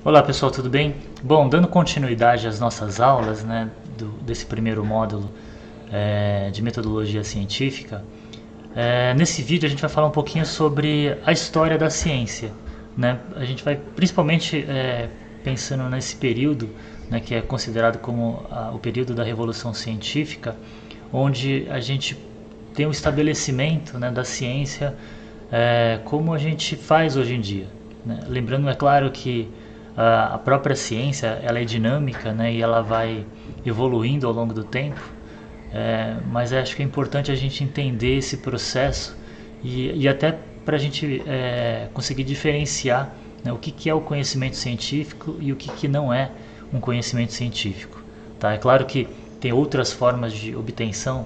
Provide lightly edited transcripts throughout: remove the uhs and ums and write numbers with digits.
Olá pessoal, tudo bem? Bom, dando continuidade às nossas aulas, né, desse primeiro módulo de metodologia científica, nesse vídeo a gente vai falar um pouquinho sobre a história da ciência, né? A gente vai principalmente pensando nesse período, né, que é considerado como o período da Revolução Científica, onde a gente tem o estabelecimento, né, da ciência como a gente faz hoje em dia, né? Lembrando, é claro, que a própria ciência ela é dinâmica, né, e ela vai evoluindo ao longo do tempo, mas acho que é importante a gente entender esse processo e até para a gente conseguir diferenciar, né, o que é o conhecimento científico e o que não é um conhecimento científico. Tá? É claro que tem outras formas de obtenção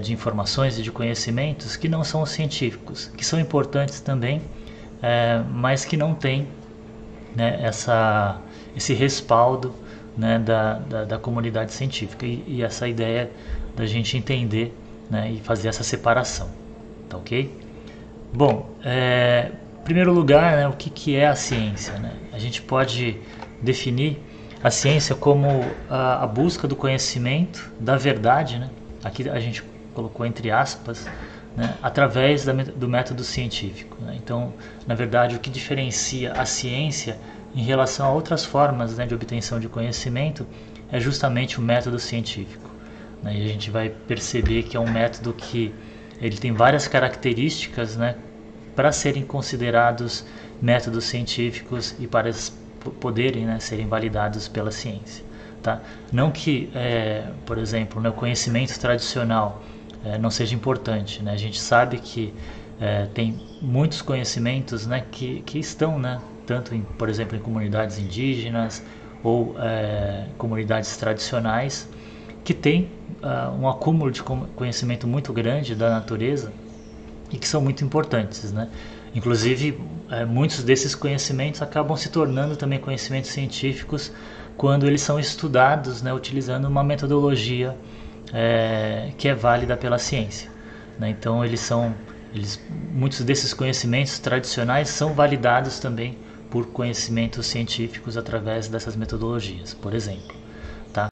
de informações e de conhecimentos que não são os científicos, que são importantes também, mas que não têm, né, esse respaldo, né, da comunidade científica e essa ideia da gente entender, né, e fazer essa separação, tá ok? Bom, em primeiro lugar, né, o que é a ciência, né? A gente pode definir a ciência como a busca do conhecimento, da verdade, né? Aqui a gente colocou entre aspas, né, através do método científico, né? Então, na verdade, o que diferencia a ciência em relação a outras formas, né, de obtenção de conhecimento é justamente o método científico, né? E a gente vai perceber que é um método que ele tem várias características, né, para serem considerados métodos científicos e para poderem, né, serem validados pela ciência. Tá? Não que, por exemplo, né, o conhecimento tradicional não seja importante, né? A gente sabe que tem muitos conhecimentos, né, que estão, né, tanto por exemplo, em comunidades indígenas ou comunidades tradicionais, que tem um acúmulo de conhecimento muito grande da natureza e que são muito importantes, né? Inclusive, muitos desses conhecimentos acabam se tornando também conhecimentos científicos quando eles são estudados, né, utilizando uma metodologia que é válida pela ciência, né? Então, muitos desses conhecimentos tradicionais são validados também por conhecimentos científicos através dessas metodologias, por exemplo. Tá?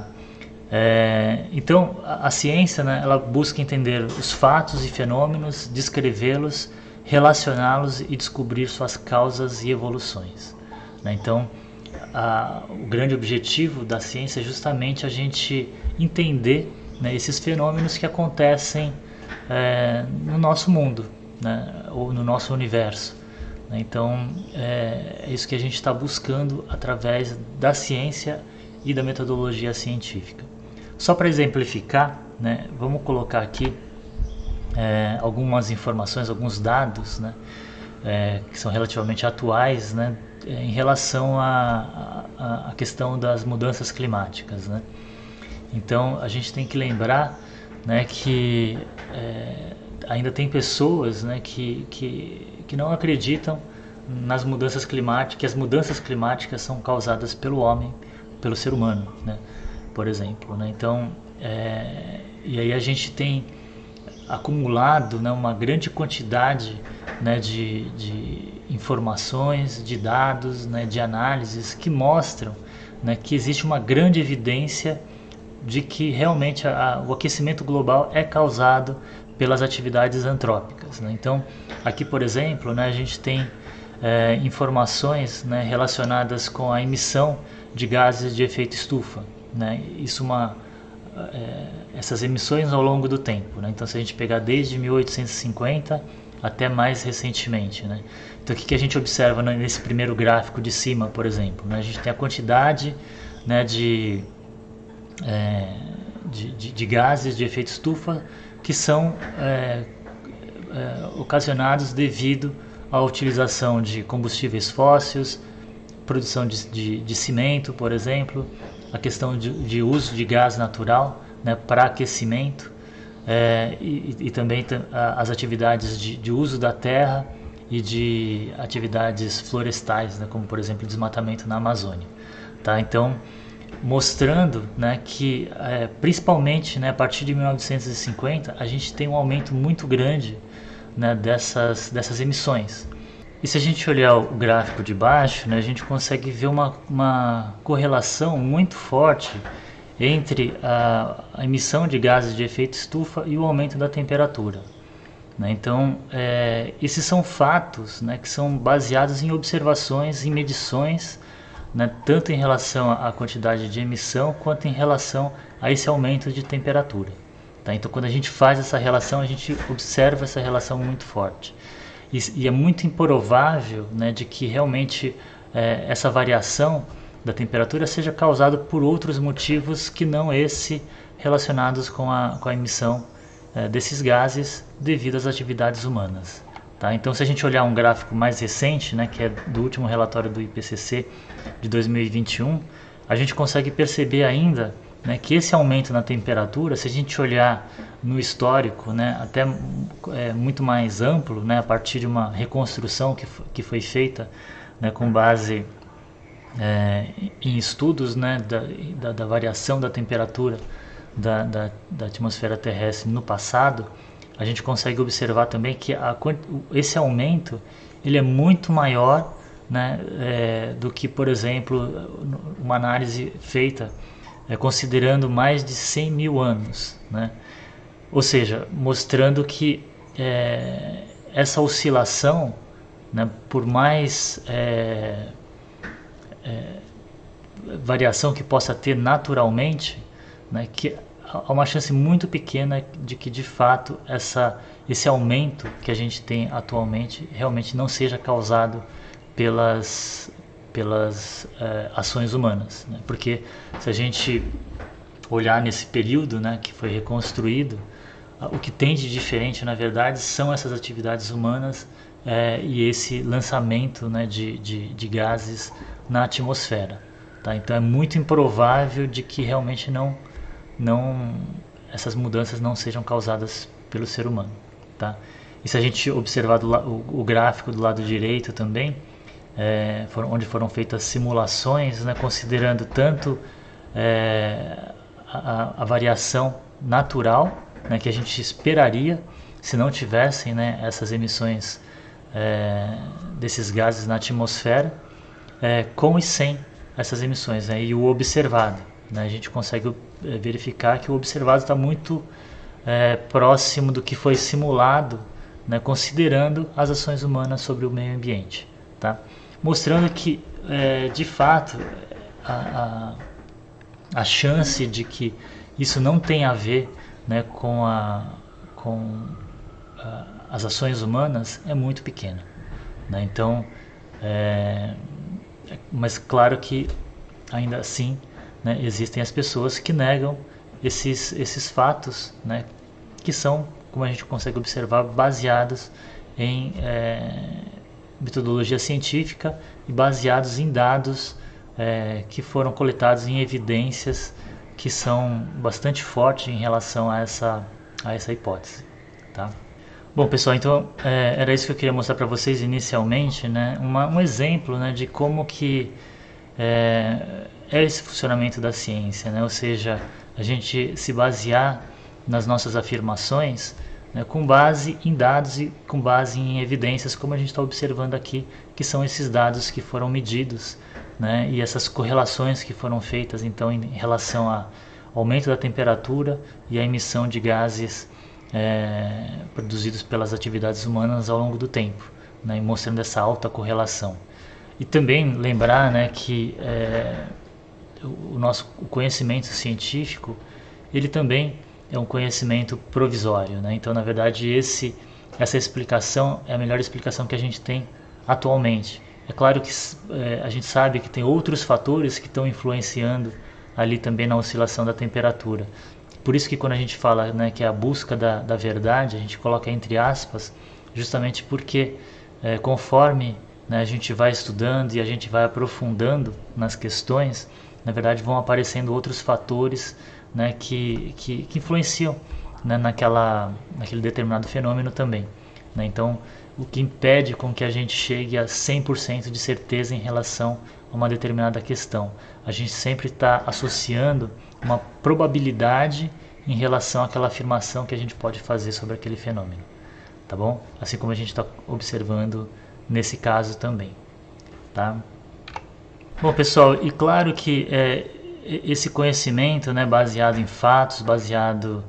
Então, a ciência, né, ela busca entender os fatos e fenômenos, descrevê-los, relacioná-los e descobrir suas causas e evoluções, né? Então, o grande objetivo da ciência é justamente a gente entender, né, esses fenômenos que acontecem no nosso mundo, né, ou no nosso universo, né? Então, é isso que a gente está buscando através da ciência e da metodologia científica. Só para exemplificar, né, vamos colocar aqui algumas informações, alguns dados, né, que são relativamente atuais, né, em relação à questão das mudanças climáticas, né? Então, a gente tem que lembrar, né, que ainda tem pessoas, né, que não acreditam nas mudanças climáticas, que as mudanças climáticas são causadas pelo homem, pelo ser humano, né, por exemplo, né? Então, e aí a gente tem acumulado, né, uma grande quantidade, né, de informações, de dados, né, de análises que mostram, né, que existe uma grande evidência de que realmente o aquecimento global é causado pelas atividades antrópicas, né? Então, aqui, por exemplo, né, a gente tem informações, né, relacionadas com a emissão de gases de efeito estufa, né? Essas emissões ao longo do tempo, né? Então, se a gente pegar desde 1850 até mais recentemente, né? Então, o que a gente observa nesse primeiro gráfico de cima, por exemplo, né? A gente tem a quantidade, né, de gases de efeito estufa que são ocasionados devido à utilização de combustíveis fósseis, produção de cimento, por exemplo, a questão de uso de gás natural, né, para aquecimento, e também as atividades de uso da terra e de atividades florestais, né, como por exemplo o desmatamento na Amazônia. Tá? Então, mostrando, né, que principalmente, né, a partir de 1950 a gente tem um aumento muito grande, né, dessas emissões. E se a gente olhar o gráfico de baixo, né, a gente consegue ver uma correlação muito forte entre a emissão de gases de efeito estufa e o aumento da temperatura. Né? Então, esses são fatos, né, que são baseados em observações, em medições, né, tanto em relação à quantidade de emissão quanto em relação a esse aumento de temperatura. Tá? Então, quando a gente faz essa relação, a gente observa essa relação muito forte. E é muito improvável, né, de que realmente essa variação da temperatura seja causada por outros motivos que não esse relacionados com a emissão desses gases devido às atividades humanas. Tá? Então, se a gente olhar um gráfico mais recente, né, que é do último relatório do IPCC de 2021, a gente consegue perceber ainda, né, que esse aumento na temperatura, se a gente olhar no histórico, né, até muito mais amplo, né, a partir de uma reconstrução que foi feita, né, com base em estudos, né, da variação da temperatura da atmosfera terrestre no passado, a gente consegue observar também que esse aumento ele é muito maior, né, do que, por exemplo, uma análise feita considerando mais de 100 mil anos, né? Ou seja, mostrando que essa oscilação, né, por mais variação que possa ter naturalmente, né, que há uma chance muito pequena de que de fato esse aumento que a gente tem atualmente realmente não seja causado pelas ações humanas, né? Porque se a gente olhar nesse período, né, que foi reconstruído, o que tem de diferente na verdade são essas atividades humanas e esse lançamento, né, de gases na atmosfera. Tá? Então é muito improvável de que realmente essas mudanças não sejam causadas pelo ser humano. Tá? E se a gente observar o gráfico do lado direito também, onde foram feitas simulações, né, considerando tanto a variação natural, né, que a gente esperaria se não tivessem, né, essas emissões desses gases na atmosfera, com e sem essas emissões, né, e o observado. Né, a gente consegue verificar que o observado está muito próximo do que foi simulado, né, considerando as ações humanas sobre o meio ambiente. Tá? Mostrando que, de fato, a chance de que isso não tenha a ver, né, com as ações humanas é muito pequena. Né? Então, mas claro que ainda assim, né, existem as pessoas que negam esses fatos, né, que são, como a gente consegue observar, baseados em metodologia científica e baseados em dados que foram coletados em evidências que são bastante fortes em relação a essa hipótese. Tá? Bom, pessoal, então era isso que eu queria mostrar para vocês inicialmente, né, um exemplo, né, de como que é esse funcionamento da ciência, né? Ou seja, a gente se basear nas nossas afirmações, né, com base em dados e com base em evidências, como a gente está observando aqui, que são esses dados que foram medidos, né, e essas correlações que foram feitas então em relação ao aumento da temperatura e a emissão de gases produzidos pelas atividades humanas ao longo do tempo, né, e mostrando essa alta correlação. E também lembrar, né, que o nosso conhecimento científico ele também é um conhecimento provisório, né? Então, na verdade, essa explicação é a melhor explicação que a gente tem atualmente. É claro que a gente sabe que tem outros fatores que estão influenciando ali também na oscilação da temperatura. Por isso que quando a gente fala, né, que é a busca da verdade, a gente coloca entre aspas, justamente porque conforme, né, a gente vai estudando e a gente vai aprofundando nas questões, na verdade vão aparecendo outros fatores, né, que influenciam, né, naquele determinado fenômeno também. Né? Então, o que impede com que a gente chegue a 100% de certeza em relação a uma determinada questão. A gente sempre está associando uma probabilidade em relação àquela afirmação que a gente pode fazer sobre aquele fenômeno. Tá bom? Assim como a gente está observando nesse caso também, tá? Bom, pessoal, e claro que esse conhecimento, né, baseado em fatos, baseado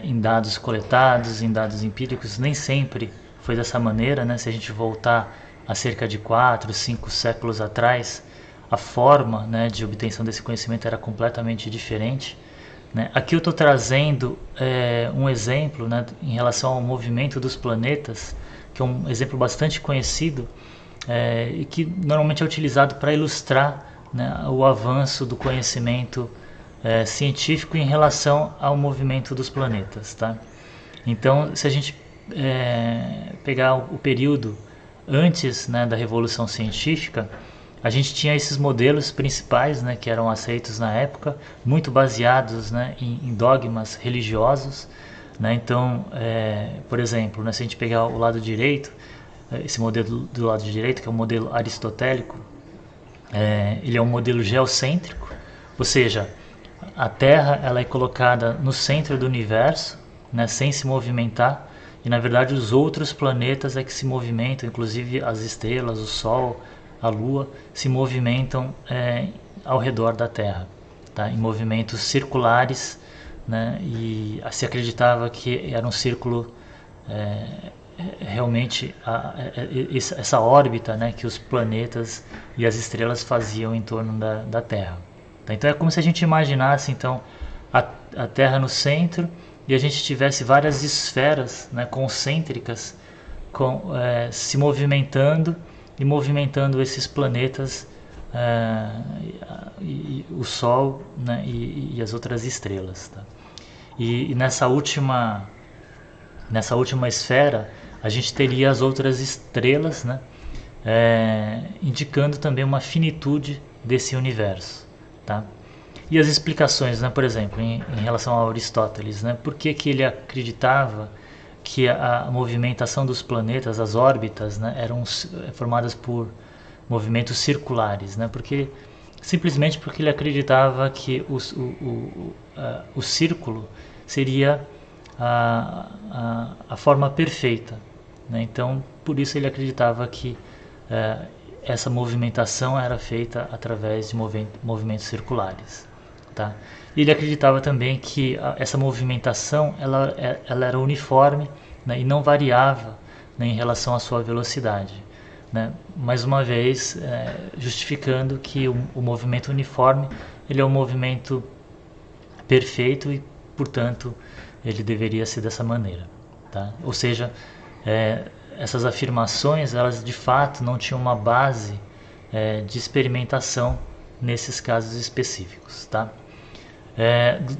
em dados coletados, em dados empíricos, nem sempre foi dessa maneira, né? Se a gente voltar a cerca de 4, 5 séculos atrás, a forma, né, de obtenção desse conhecimento era completamente diferente, né? Aqui eu estou trazendo um exemplo, né, em relação ao movimento dos planetas, que é um exemplo bastante conhecido e que normalmente é utilizado para ilustrar, né, o avanço do conhecimento científico em relação ao movimento dos planetas, tá? Então, se a gente pegar o período antes, né, da Revolução Científica, a gente tinha esses modelos principais, né, que eram aceitos na época, muito baseados, né, em dogmas religiosos, né? Então, por exemplo, né, se a gente pegar o lado direito, esse modelo do lado direito, que é o modelo aristotélico, ele é um modelo geocêntrico, ou seja, a Terra ela é colocada no centro do universo, né, sem se movimentar, e na verdade os outros planetas é que se movimentam, inclusive as estrelas, o Sol, a Lua, se movimentam ao redor da Terra, tá? Em movimentos circulares, né? E se acreditava que era um círculo realmente essa órbita, né, que os planetas e as estrelas faziam em torno da Terra. Tá? Então é como se a gente imaginasse então a Terra no centro e a gente tivesse várias esferas, né, concêntricas se movimentando e movimentando esses planetas, o Sol, né, e as outras estrelas. Tá? E nessa última esfera a gente teria as outras estrelas, né, indicando também uma finitude desse universo. Tá? E as explicações, né, por exemplo, em relação a Aristóteles, né, por que ele acreditava que a movimentação dos planetas, as órbitas, né, eram formadas por movimentos circulares, né, simplesmente porque ele acreditava que o círculo seria a forma perfeita, né? Então, por isso ele acreditava que essa movimentação era feita através de movimentos circulares. Tá? E ele acreditava também que essa movimentação ela era uniforme, né, e não variava, né, em relação à sua velocidade, né? Mais uma vez justificando que o movimento uniforme ele é um movimento perfeito e, portanto, ele deveria ser dessa maneira. Tá? Ou seja, essas afirmações elas de fato não tinham uma base de experimentação nesses casos específicos. Tá?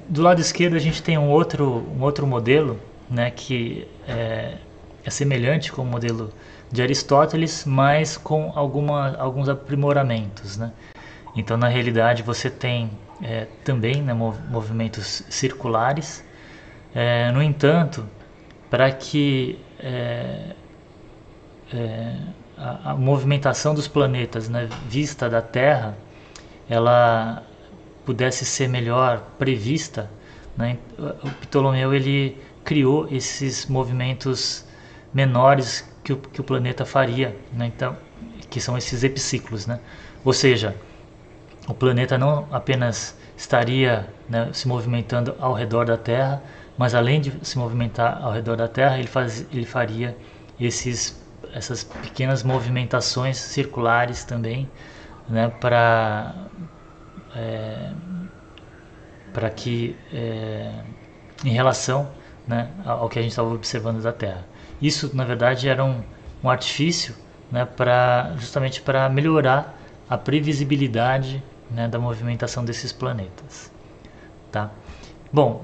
Do lado esquerdo a gente tem um outro modelo, né, que é semelhante com o modelo de Aristóteles, mas com alguns aprimoramentos. Né? Então, na realidade, você tem também, né, movimentos circulares. No entanto, para que a movimentação dos planetas, né, vista da Terra, ela pudesse ser melhor prevista, né, o Ptolomeu ele criou esses movimentos menores que o planeta faria, né, então, que são esses epiciclos, né? Ou seja, o planeta não apenas estaria, né, se movimentando ao redor da Terra, mas além de se movimentar ao redor da Terra, ele faria essas pequenas movimentações circulares também, né, para que em relação, né, ao que a gente estava observando da Terra. Isso, na verdade, era um artifício, né, justamente para melhorar a previsibilidade, né, da movimentação desses planetas. Tá? Bom,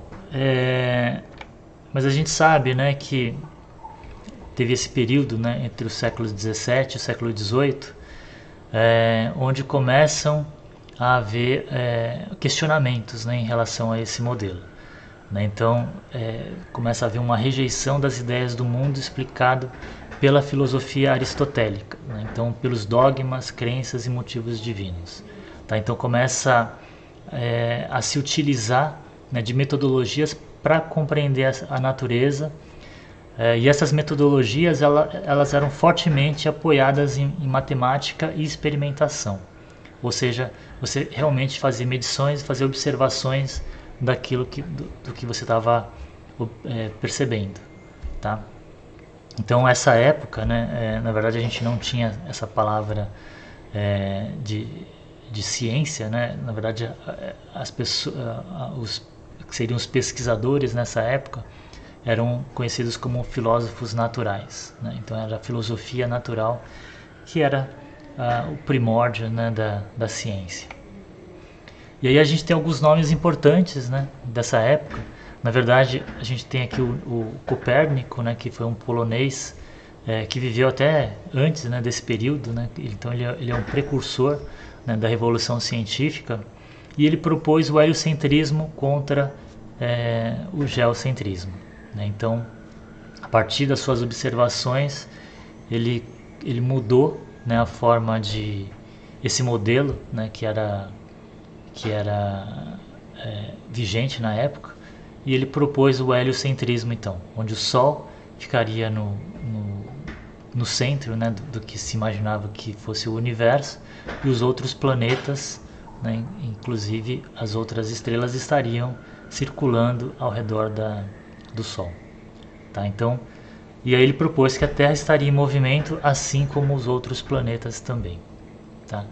mas a gente sabe, né, que teve esse período, né, entre o século XVII e o século XVIII, onde começam a haver questionamentos, né, em relação a esse modelo. Né? Então, começa a haver uma rejeição das ideias do mundo explicado pela filosofia aristotélica, né? Então, pelos dogmas, crenças e motivos divinos. Tá? Então, começa a se utilizar, né, de metodologias para compreender a natureza, E essas metodologias elas eram fortemente apoiadas em matemática e experimentação. Ou seja, você realmente fazer medições, fazer observações do que você estava percebendo. Tá? Então, essa época, né, na verdade, a gente não tinha essa palavra de ciência, né? Na verdade, as pessoas, os que seriam os pesquisadores nessa época eram conhecidos como filósofos naturais, né? Então, era a filosofia natural que era o primórdio, né, da ciência. E aí a gente tem alguns nomes importantes, né, dessa época. Na verdade, a gente tem aqui o Copérnico, né, que foi um polonês que viveu até antes, né, desse período, né? Então ele é um precursor, né, da Revolução Científica, e ele propôs o heliocentrismo contra o geocentrismo, né? Então, a partir das suas observações, ele mudou, né, a forma de esse modelo, né, que era vigente na época, e ele propôs o heliocentrismo, então, onde o Sol ficaria no centro, né, do que se imaginava que fosse o universo, e os outros planetas, né, inclusive as outras estrelas, estariam circulando ao redor do Sol. Tá? Então, e aí ele propôs que a Terra estaria em movimento, assim como os outros planetas também. Tá?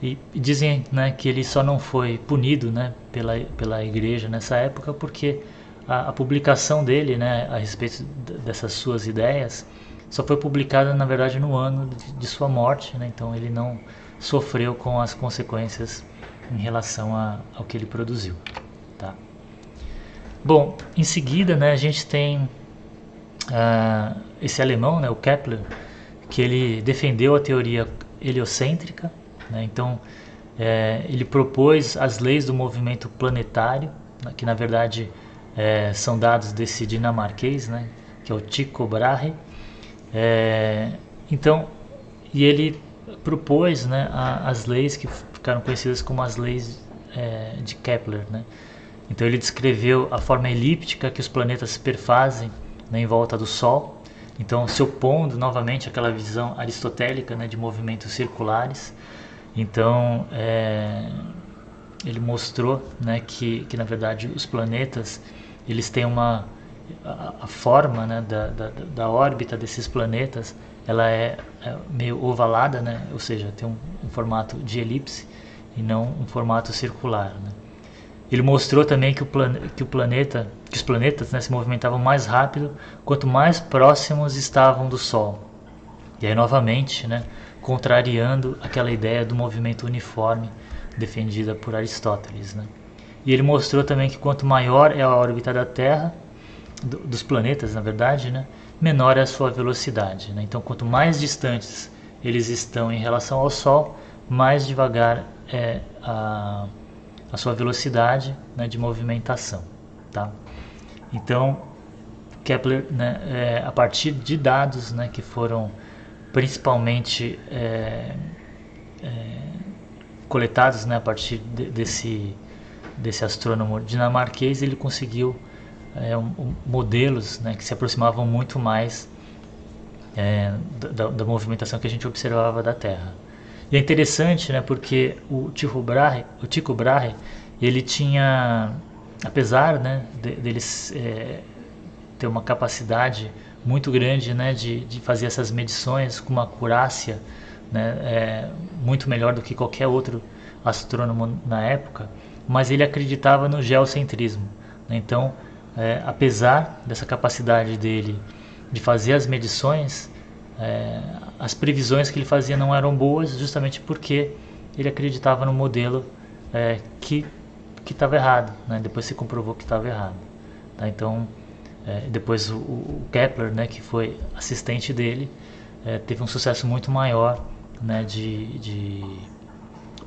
E dizem, né, que ele só não foi punido, né, pela igreja nessa época porque a publicação dele, né, a respeito dessas suas ideias só foi publicada, na verdade, no ano de sua morte, né? Então ele não sofreu com as consequências em relação ao que ele produziu. Tá? Bom, em seguida, né, a gente tem esse alemão, né, o Kepler, que ele defendeu a teoria heliocêntrica, né? Então ele propôs as leis do movimento planetário, né, que na verdade são dados desse dinamarquês, né, que é o Tycho Brahe. Então, e ele propôs, né, as leis que ficaram conhecidas como as leis de Kepler, né? Então ele descreveu a forma elíptica que os planetas perfazem, né, em volta do Sol. Então, se opondo novamente àquela visão aristotélica, né, de movimentos circulares. Então, ele mostrou, né, que na verdade os planetas eles têm a forma, né, da órbita desses planetas, ela é meio ovalada, né, ou seja, tem um formato de elipse e não um formato circular, né. Ele mostrou também que os planetas, né, se movimentavam mais rápido quanto mais próximos estavam do Sol. E aí novamente, né, contrariando aquela ideia do movimento uniforme defendida por Aristóteles, né. E ele mostrou também que quanto maior é a órbita da Terra, dos planetas, na verdade, né, menor é a sua velocidade, né? Então, quanto mais distantes eles estão em relação ao Sol, mais devagar é a sua velocidade, né, de movimentação. Tá? Então, Kepler, né, a partir de dados, né, que foram principalmente coletados, né, a partir desse astrônomo dinamarquês, ele conseguiu modelos, né, que se aproximavam muito mais da movimentação que a gente observava da Terra. E é interessante, né, porque o Tycho Brahe, ele tinha, apesar, né, dele ter uma capacidade muito grande, né, de fazer essas medições com uma acurácia, né, muito melhor do que qualquer outro astrônomo na época, mas ele acreditava no geocentrismo, né? Então, apesar dessa capacidade dele de fazer as medições, as previsões que ele fazia não eram boas, justamente porque ele acreditava no modelo que estava errado, né? Depois se comprovou que estava errado. Tá? Então, depois o Kepler, né, que foi assistente dele, teve um sucesso muito maior, né,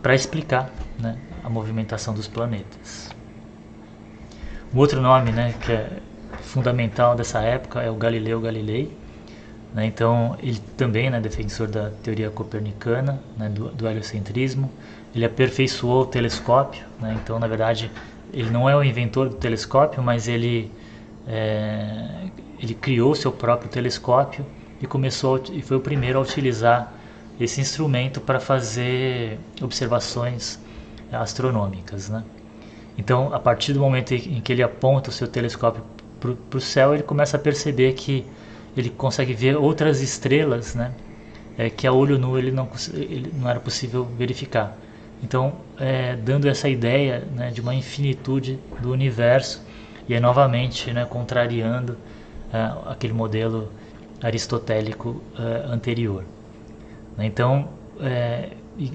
para explicar, né, a movimentação dos planetas. Um outro nome, né, que é fundamental dessa época é o Galileu Galilei, né? Então ele também, né, defensor da teoria copernicana, né, do heliocentrismo. Ele aperfeiçoou o telescópio, né? Então na verdade ele não é o inventor do telescópio, mas ele ele criou seu próprio telescópio e foi o primeiro a utilizar esse instrumento para fazer observações astronômicas, né? Então, a partir do momento em que ele aponta o seu telescópio para o céu, ele começa a perceber que ele consegue ver outras estrelas, né? Que a olho nu ele não era possível verificar. Então, dando essa ideia, né, de uma infinitude do universo, e aí novamente, né, contrariando aquele modelo aristotélico anterior. Então,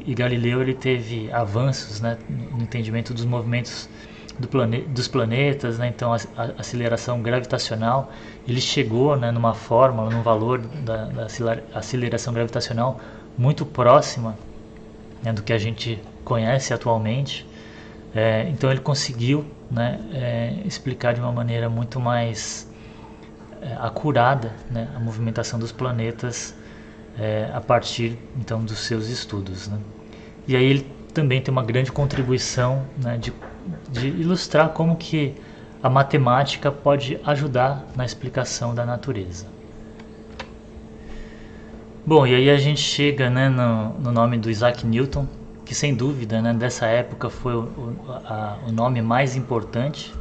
Galileu ele teve avanços, né, no entendimento dos movimentos dos planetas, né, então a aceleração gravitacional, ele chegou, né, numa fórmula, num valor da aceleração gravitacional muito próxima, né, do que a gente conhece atualmente. Então ele conseguiu, né, explicar de uma maneira muito mais acurada, né, a movimentação dos planetas a partir então dos seus estudos, né? E aí ele também tem uma grande contribuição, né, de ilustrar como que a matemática pode ajudar na explicação da natureza. Bom, e aí a gente chega, né, no nome do Isaac Newton, que sem dúvida, né, dessa época foi o nome mais importante,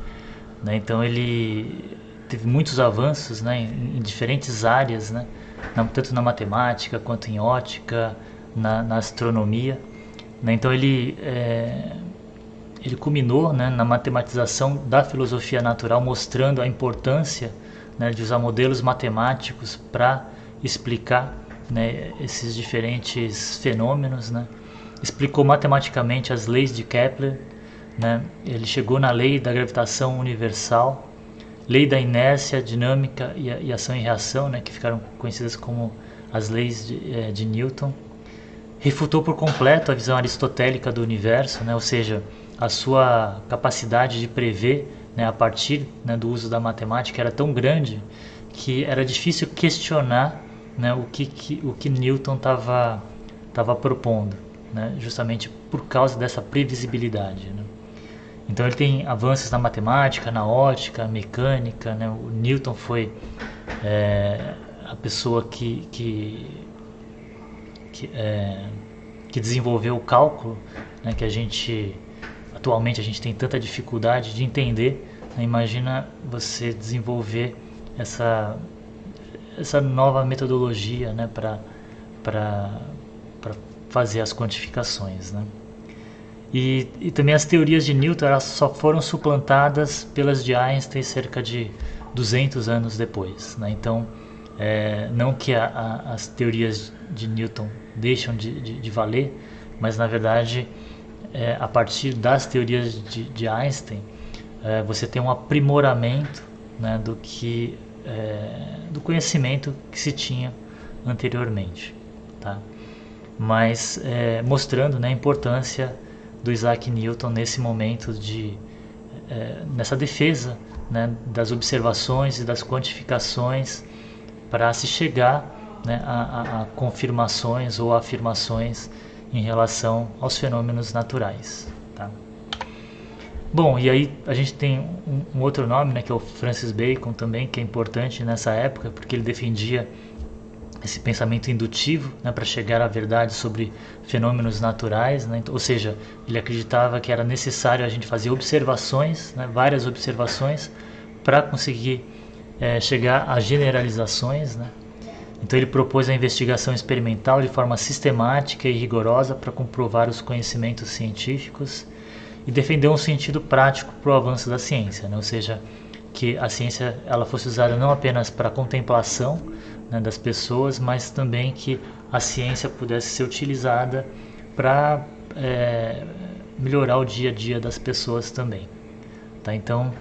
né? Então ele teve muitos avanços, né, em diferentes áreas, né, tanto na matemática quanto em ótica, na astronomia, né? Então ele culminou, né, na matematização da filosofia natural, mostrando a importância, né, de usar modelos matemáticos para explicar, né, esses diferentes fenômenos, né? Explicou matematicamente as leis de Kepler, né? Ele chegou na lei da gravitação universal, lei da inércia, dinâmica e ação e reação, né, que ficaram conhecidas como as leis de Newton. Refutou por completo a visão aristotélica do universo, né, ou seja, a sua capacidade de prever, né, a partir, né, do uso da matemática era tão grande que era difícil questionar, né, o que Newton estava propondo, né, justamente por causa dessa previsibilidade, né? Então ele tem avanços na matemática, na ótica, mecânica, né? O Newton foi a pessoa que desenvolveu o cálculo, né? Que atualmente a gente tem tanta dificuldade de entender, né? Imagina você desenvolver essa nova metodologia, né? para fazer as quantificações, né? E também as teorias de Newton elas só foram suplantadas pelas de Einstein cerca de 200 anos depois, né? Então, não que as teorias de Newton deixam de valer, mas na verdade, a partir das teorias de Einstein, você tem um aprimoramento, né, do conhecimento que se tinha anteriormente, tá? Mas mostrando, né, a importância do Isaac Newton nesse momento nessa defesa, né, das observações e das quantificações para se chegar, né, a confirmações ou afirmações em relação aos fenômenos naturais, tá? Bom, e aí a gente tem um outro nome, né, que é o Francis Bacon também, que é importante nessa época porque ele defendia esse pensamento indutivo, né, para chegar à verdade sobre fenômenos naturais, né? Ou seja, ele acreditava que era necessário a gente fazer observações, né, várias observações, para conseguir chegar a generalizações, né? Então ele propôs a investigação experimental de forma sistemática e rigorosa para comprovar os conhecimentos científicos e defendeu um sentido prático para o avanço da ciência, né? Ou seja, que a ciência ela fosse usada não apenas para a contemplação, né, das pessoas, mas também que a ciência pudesse ser utilizada para melhorar o dia a dia das pessoas também, tá? Então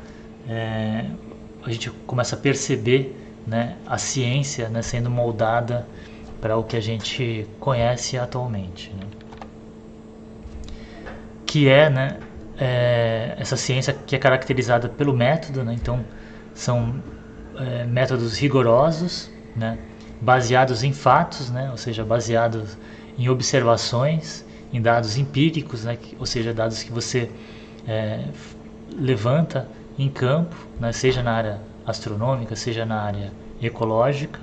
a gente começa a perceber, né, a ciência, né, sendo moldada para o que a gente conhece atualmente, né? Que né, essa ciência que é caracterizada pelo método, né? Então são métodos rigorosos, né, baseados em fatos, né, ou seja, baseados em observações, em dados empíricos, né, ou seja, dados que você levanta em campo, né, seja na área astronômica, seja na área ecológica,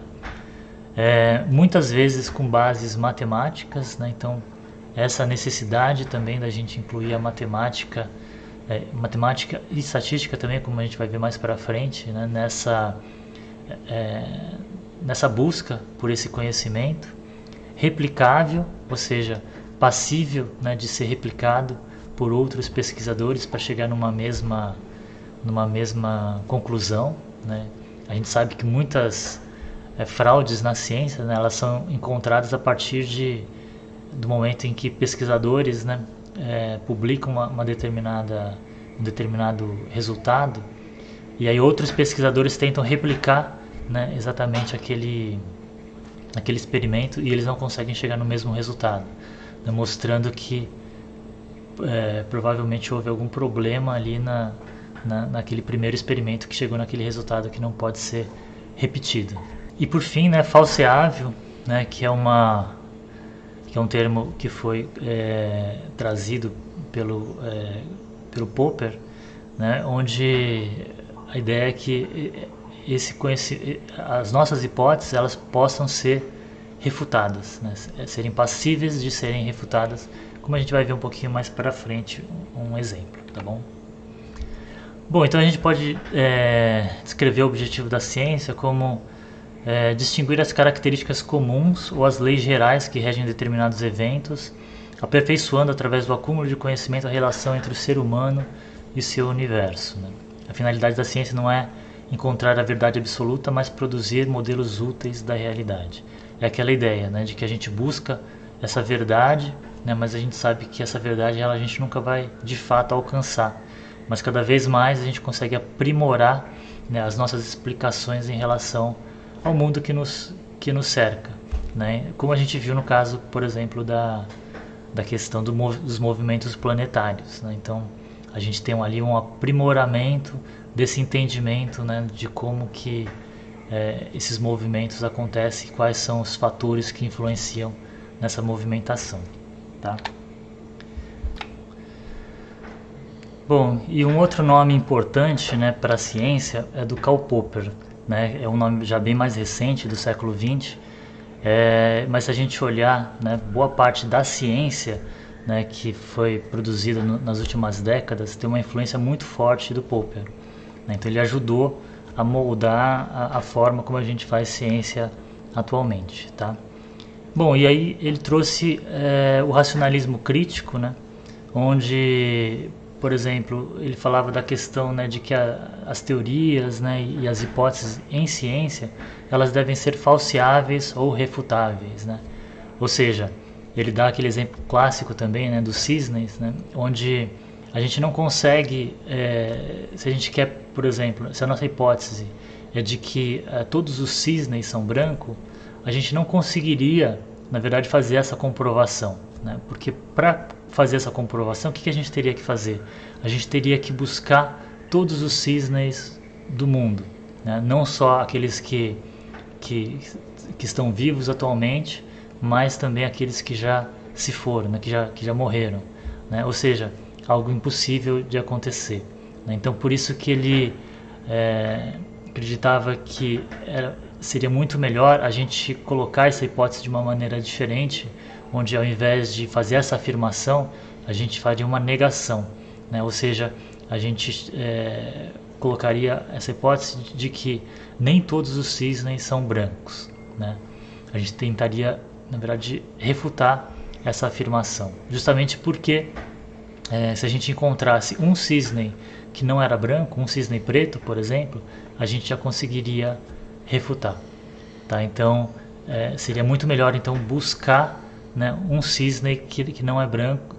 muitas vezes com bases matemáticas, né? Então essa necessidade também da gente incluir a matemática, matemática e estatística também, como a gente vai ver mais para frente, né? Nessa busca por esse conhecimento replicável, ou seja, passível, né, de ser replicado por outros pesquisadores para chegar numa mesma conclusão, né? A gente sabe que muitas fraudes na ciência, né, elas são encontradas a partir do momento em que pesquisadores, né, publicam um determinado resultado, e aí outros pesquisadores tentam replicar, né, exatamente aquele experimento, e eles não conseguem chegar no mesmo resultado, né, mostrando que provavelmente houve algum problema ali naquele primeiro experimento que chegou naquele resultado que não pode ser repetido. E por fim, né, falseável, né, que é um termo que foi trazido pelo Popper, né, onde a ideia é que as nossas hipóteses elas possam ser refutadas, né, serem passíveis de serem refutadas, como a gente vai ver um pouquinho mais para frente um exemplo, tá bom? Bom, então a gente pode descrever o objetivo da ciência como distinguir as características comuns ou as leis gerais que regem determinados eventos, aperfeiçoando através do acúmulo de conhecimento a relação entre o ser humano e seu universo, né? A finalidade da ciência não é encontrar a verdade absoluta, mas produzir modelos úteis da realidade. É aquela ideia, né, de que a gente busca essa verdade, né, mas a gente sabe que essa verdade a gente nunca vai de fato alcançar. Mas cada vez mais a gente consegue aprimorar, né, as nossas explicações em relação ao mundo que nos cerca, né? Como a gente viu no caso, por exemplo, da questão dos movimentos planetários, né? Então a gente tem ali um aprimoramento desse entendimento, né, de como que esses movimentos acontecem e quais são os fatores que influenciam nessa movimentação, tá? Bom, e um outro nome importante, né, para a ciência é do Karl Popper, né? É um nome já bem mais recente, do século XX, mas se a gente olhar, né, boa parte da ciência, né, que foi produzida nas últimas décadas tem uma influência muito forte do Popper, né? Então ele ajudou a moldar a forma como a gente faz ciência atualmente, tá? Bom, e aí ele trouxe o racionalismo crítico, né, onde, por exemplo, ele falava da questão, né, de que as teorias, né, e as hipóteses em ciência, elas devem ser falseáveis ou refutáveis, né? Ou seja, ele dá aquele exemplo clássico também, né, dos cisnes, né, onde a gente não consegue, se a gente quer, por exemplo, se a nossa hipótese é de que todos os cisnes são brancos, a gente não conseguiria, na verdade, fazer essa comprovação, né? Porque para fazer essa comprovação, o que a gente teria que fazer? A gente teria que buscar todos os cisnes do mundo, né? Não só aqueles que estão vivos atualmente, mas também aqueles que já se foram, né? que já morreram, né? Ou seja, algo impossível de acontecer, né? Então por isso que ele acreditava que seria muito melhor a gente colocar essa hipótese de uma maneira diferente, onde ao invés de fazer essa afirmação, a gente faria uma negação, né? Ou seja, a gente colocaria essa hipótese de que nem todos os cisnes são brancos, né? A gente tentaria, na verdade, refutar essa afirmação, justamente porque se a gente encontrasse um cisne que não era branco, um cisne preto, por exemplo, a gente já conseguiria refutar, tá? Então seria muito melhor então buscar, né, um cisne que não é branco,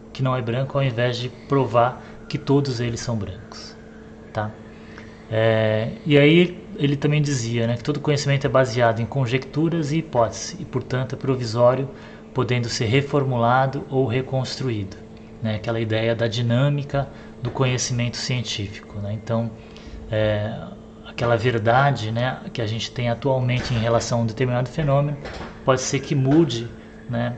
ao invés de provar que todos eles são brancos, tá? E aí ele também dizia, né, que todo conhecimento é baseado em conjecturas e hipóteses e portanto é provisório, podendo ser reformulado ou reconstruído, né? Aquela ideia da dinâmica do conhecimento científico, né? Então aquela verdade, né, que a gente tem atualmente em relação a um determinado fenômeno pode ser que mude, né,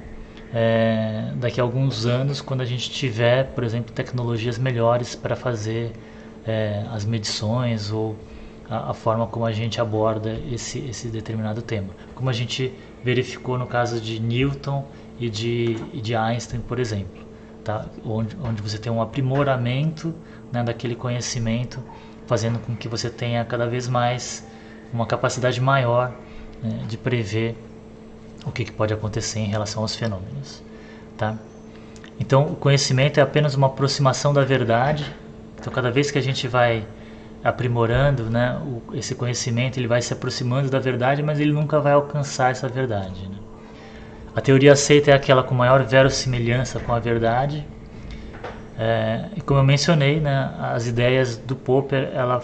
daqui a alguns anos, quando a gente tiver, por exemplo, tecnologias melhores para fazer as medições ou a forma como a gente aborda esse determinado tema. Como a gente verificou no caso de Newton e de Einstein, por exemplo, tá? Onde você tem um aprimoramento, né, daquele conhecimento, fazendo com que você tenha cada vez mais uma capacidade maior, né, de prever o que pode acontecer em relação aos fenômenos. Tá? Então, o conhecimento é apenas uma aproximação da verdade. Então, cada vez que a gente vai aprimorando, né, esse conhecimento, ele vai se aproximando da verdade, mas ele nunca vai alcançar essa verdade, né? A teoria aceita é aquela com maior verossimilhança com a verdade. E como eu mencionei, né, as ideias do Popper, ela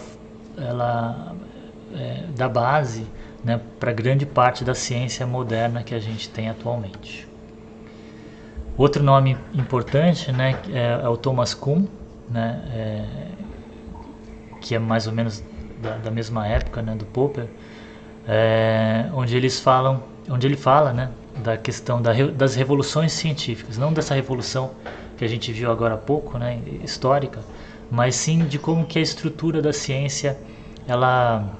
dá base, né, para grande parte da ciência moderna que a gente tem atualmente. Outro nome importante, né, é o Thomas Kuhn, né, que é mais ou menos da mesma época, né, do Popper, onde ele fala, né, da questão das revoluções científicas, não dessa revolução que a gente viu agora há pouco, né, histórica, mas sim de como que a estrutura da ciência ela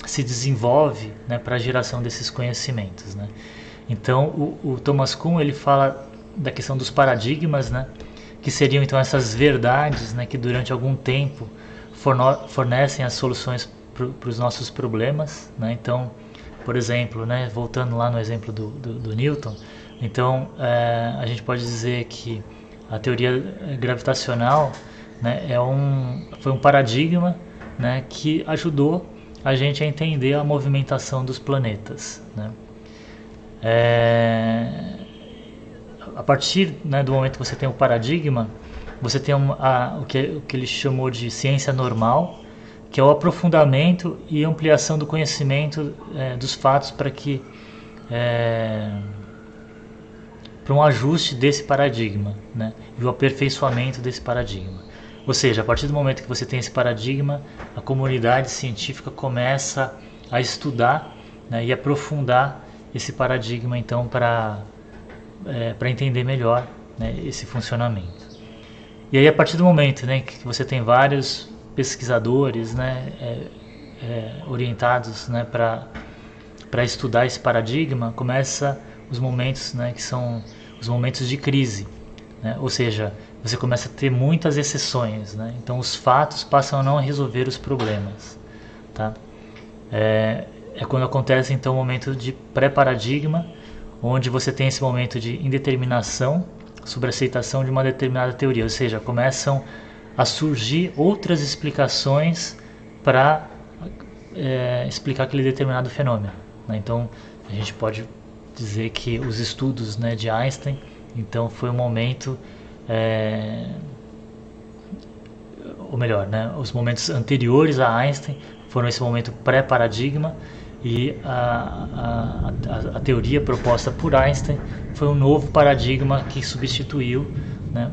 se desenvolve, né, para a geração desses conhecimentos, né? Então o Thomas Kuhn, ele fala da questão dos paradigmas, né, que seriam então essas verdades, né, que durante algum tempo fornecem as soluções para os nossos problemas, né? Então, por exemplo, né, voltando lá no exemplo do Newton, então a gente pode dizer que a teoria gravitacional, né, foi um paradigma, né, que ajudou a gente a entender a movimentação dos planetas, né? A partir, né, do momento que você tem o paradigma, você tem o que ele chamou de ciência normal, que é o aprofundamento e ampliação do conhecimento dos fatos para um ajuste desse paradigma, né, e o aperfeiçoamento desse paradigma. Ou seja, a partir do momento que você tem esse paradigma, a comunidade científica começa a estudar, né, e aprofundar esse paradigma, então, para entender melhor, né, esse funcionamento. E aí, a partir do momento, né, que você tem vários pesquisadores, né, orientados, né, para estudar esse paradigma, começa os momentos, né, que são os momentos de crise, né? Ou seja, você começa a ter muitas exceções, né? Então os fatos passam a não resolver os problemas, tá? É quando acontece então o momento de pré-paradigma, onde você tem esse momento de indeterminação sobre a aceitação de uma determinada teoria, ou seja, começam a surgir outras explicações para explicar aquele determinado fenômeno, né? Então a gente pode dizer que os estudos, né, de Einstein, então foi um momento, ou melhor, né, os momentos anteriores a Einstein foram esse momento pré-paradigma, e a teoria proposta por Einstein foi um novo paradigma que substituiu, né,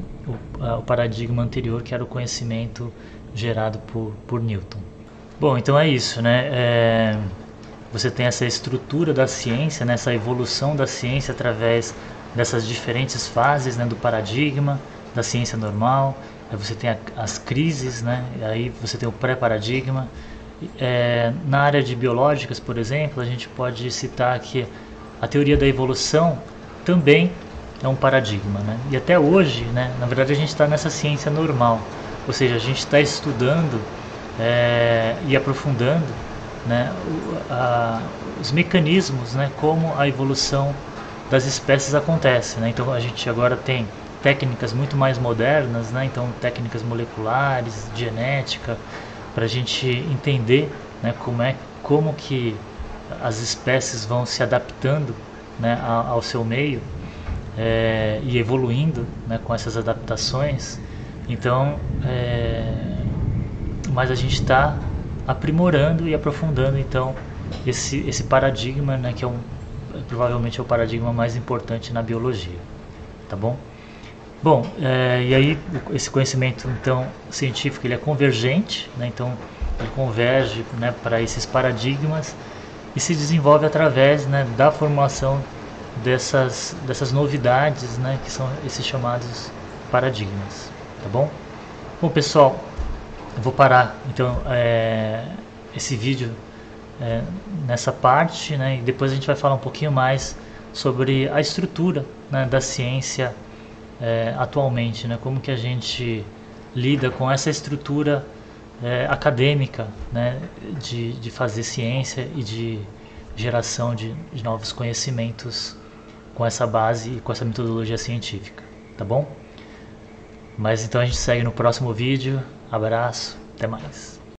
o paradigma anterior, que era o conhecimento gerado por Newton. Bom, então é isso, né? Você tem essa estrutura da ciência, né, essa evolução da ciência através dessas diferentes fases, né, do paradigma, da ciência normal. Aí você tem as crises, né, e aí você tem o pré-paradigma. Na área de biológicas, por exemplo, a gente pode citar que a teoria da evolução também é um paradigma, né? E até hoje, né, na verdade, a gente está nessa ciência normal, ou seja, a gente está estudando e aprofundando, né, os mecanismos, né, como a evolução das espécies acontece, né? Então a gente agora tem técnicas muito mais modernas, né? Então técnicas moleculares, genética, para a gente entender, né, como que as espécies vão se adaptando, né, ao seu meio, e evoluindo, né, com essas adaptações. Então, mas a gente está aprimorando e aprofundando então esse paradigma, né, que provavelmente é o paradigma mais importante na biologia, tá bom? Bom, e aí esse conhecimento então científico, ele é convergente, né, então ele converge, né, para esses paradigmas e se desenvolve através, né, da formulação dessas novidades, né, que são esses chamados paradigmas, tá bom? Bom, pessoal, eu vou parar então esse vídeo nessa parte, né, e depois a gente vai falar um pouquinho mais sobre a estrutura, né, da ciência atualmente, né, como que a gente lida com essa estrutura acadêmica, né, de fazer ciência e de geração de novos conhecimentos com essa base e com essa metodologia científica, tá bom? Mas então a gente segue no próximo vídeo. Abraço, até mais.